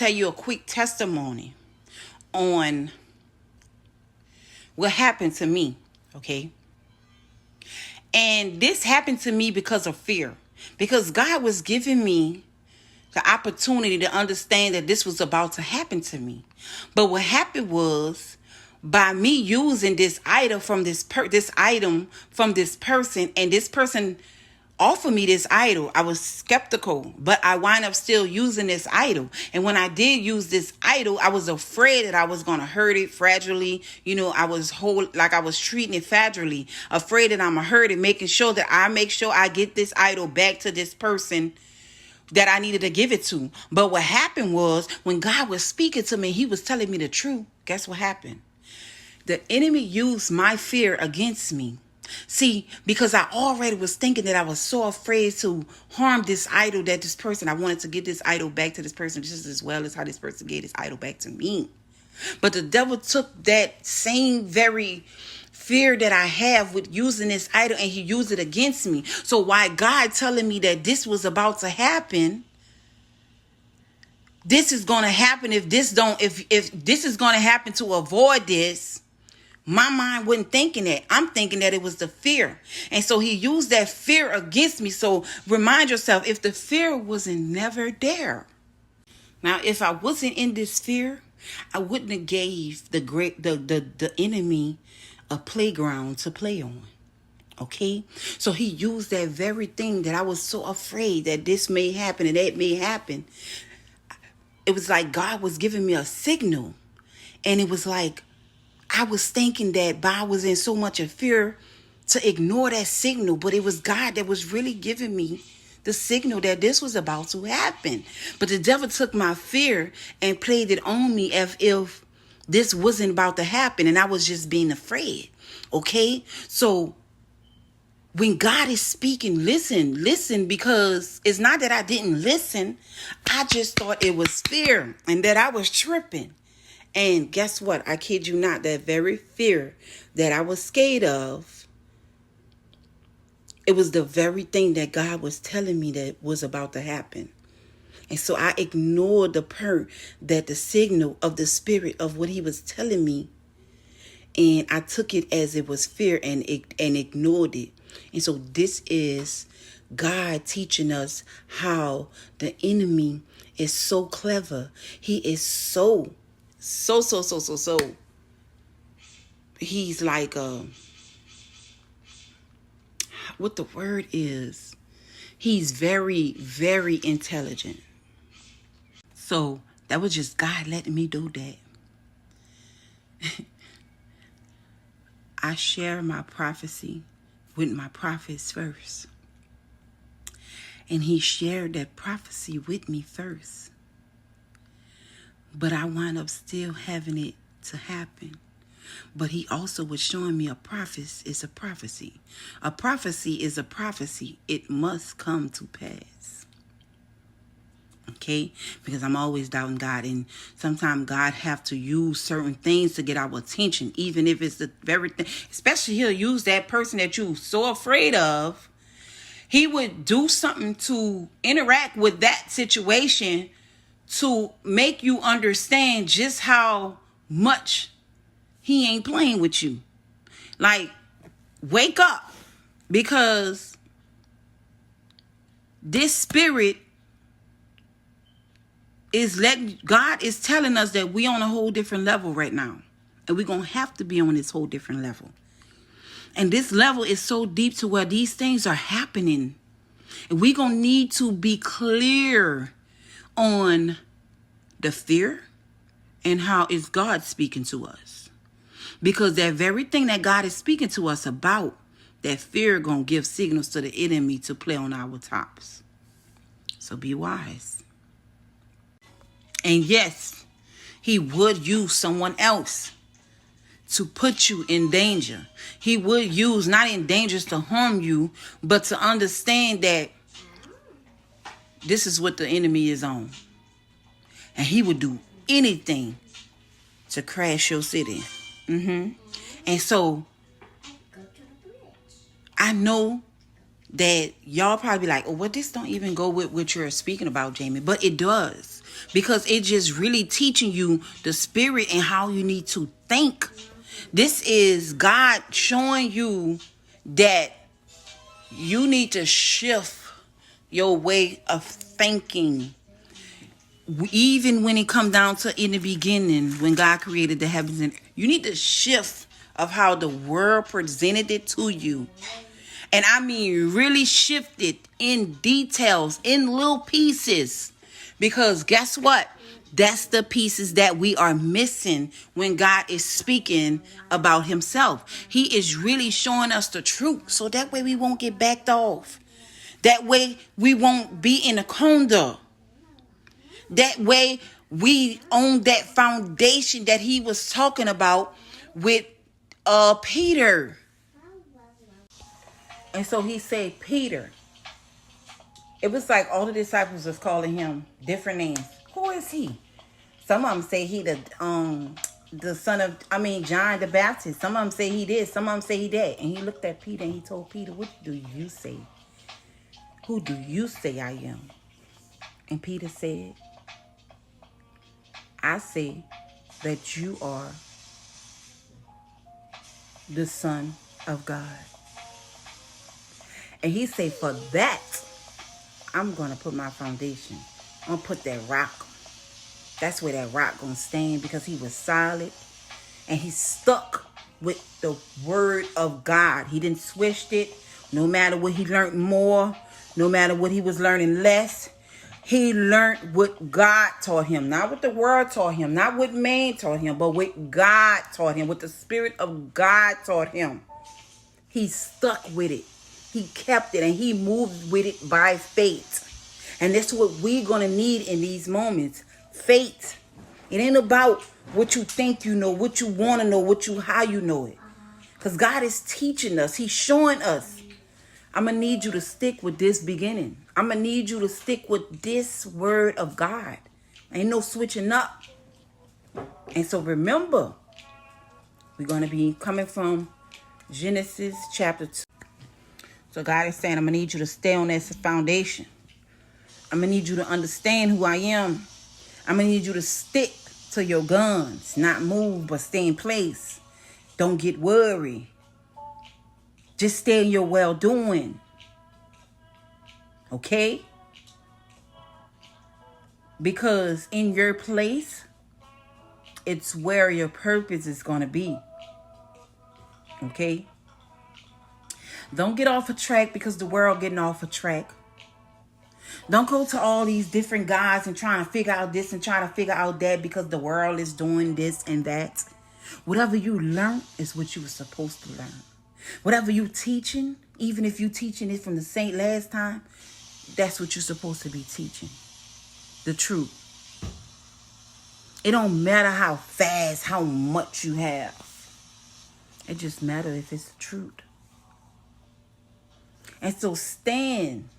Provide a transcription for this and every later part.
tell you a quick testimony on what happened to me, okay? And this happened to me because of fear. Because God was giving me the opportunity to understand that this was about to happen to me. But what happened was, by me using this item from this person, and this person offered me this idol, I was skeptical, but I wind up still using this idol. And when I did use this idol, I was afraid that I was going to hurt it fragilely. I was I was treating it fragilely, afraid that I'm going to hurt it, making sure that I get this idol back to this person that I needed to give it to. But what happened was, when God was speaking to me, he was telling me the truth. Guess what happened? The enemy used my fear against me. See, because I already was thinking that I was so afraid to harm this idol, that this person, I wanted to get this idol back to this person just as well as how this person gave this idol back to me. But the devil took that same very fear that I have with using this idol, and he used it against me. So why God telling me that this was about to happen, this is going to happen if this is going to happen to avoid this, my mind wasn't thinking that. I'm thinking that it was the fear. And so he used that fear against me. So remind yourself, if the fear wasn't never there. Now, if I wasn't in this fear, I wouldn't have gave the enemy a playground to play on. Okay? So he used that very thing that I was so afraid that this may happen and that may happen. It was like God was giving me a signal. And it was like, I was thinking that I was in so much of fear to ignore that signal, but it was God that was really giving me the signal that this was about to happen. But the devil took my fear and played it on me as if this wasn't about to happen, and I was just being afraid. Okay? So when God is speaking, listen, because it's not that I didn't listen. I just thought it was fear and that I was tripping. And guess what? I kid you not, that very fear that I was scared of, it was the very thing that God was telling me that was about to happen. And so I ignored the signal of the spirit of what he was telling me. And I took it as it was fear and ignored it. And so this is God teaching us how the enemy is so clever. He is so he's like what the word is, he's very, very intelligent. So that was just God letting me do that. I share my prophecy with my prophets first, and he shared that prophecy with me first. But I wound up still having it to happen. But he also was showing me a prophecy is a prophecy. A prophecy is a prophecy. It must come to pass. Okay? Because I'm always doubting God. And sometimes God have to use certain things to get our attention. Even if it's the very thing. Especially he'll use that person that you're so afraid of. He would do something to interact with that situation to make you understand just how much he ain't playing with you. Like, wake up. Because this spirit God is telling us that we on a whole different level right now. And we're going to have to be on this whole different level. And this level is so deep to where these things are happening. And we're going to need to be clear on the fear and how is God speaking to us. Because that very thing that God is speaking to us about, that fear going to give signals to the enemy to play on our tops. So be wise. And yes, he would use someone else to put you in danger. He would use, not in dangers to harm you, but to understand that this is what the enemy is on. And he would do anything to crash your city. And so I know that y'all probably be like, oh, well, this don't even go with what you're speaking about, Jamie. But it does. because it just really teaching you the spirit and how you need to think. This is God showing you that you need to shift your way of thinking. Even when it come down to in the beginning, when God created the heavens and you need to shift of how the world presented it to you. And I mean really shift it in details, in little pieces. Because guess what? That's the pieces that we are missing when God is speaking about himself. He is really showing us the truth. So that way we won't get backed off. That way we won't be in a conda. That way we own that foundation that he was talking about with Peter. And so he said, Peter. It was like all the disciples was calling him different names. Who is he? Some of them say he the son of, John the Baptist. Some of them say he this. Some of them say he that. And he looked at Peter and he told Peter, what do you say? Who do you say I am? And Peter said, I say that you are the Son of God. And he said, for that, I'm going to put my foundation. I'm going to put that rock. That's where that rock going to stand, because he was solid. And he stuck with the word of God. He didn't switch it. No matter what he learned more, no matter what he was learning less, he learned what God taught him. Not what the world taught him. Not what man taught him. But what God taught him. What the Spirit of God taught him. He stuck with it. He kept it. And he moved with it by faith. And that's what we're going to need in these moments. Faith. It ain't about what you think you know. What you want to know. How you know it. Because God is teaching us. He's showing us. I'm going to need you to stick with this beginning. I'm going to need you to stick with this word of God. Ain't no switching up. And so remember, we're going to be coming from Genesis chapter 2. So God is saying, I'm going to need you to stay on that foundation. I'm going to need you to understand who I am. I'm going to need you to stick to your guns. Not move, but stay in place. Don't get worried. Just stay in your well-doing. Okay? Because in your place, it's where your purpose is going to be. Okay? Don't get off a track because the world getting off a track. Don't go to all these different guys and trying to figure out this and trying to figure out that because the world is doing this and that. Whatever you learn is what you were supposed to learn. Whatever you teaching, even if you teaching it from the saint last time, that's what you're supposed to be teaching. The truth. It don't matter how fast, how much you have. It just matters if it's the truth. And so stand.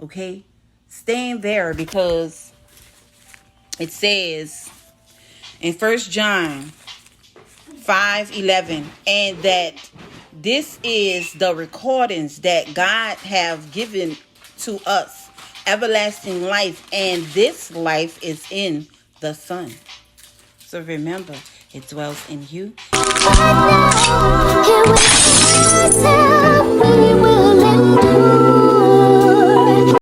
Okay? Stand there, because it says in 1 John 5:11, and that this is the recordings that God have given to us, everlasting life, and this life is in the Son. So remember, it dwells in you.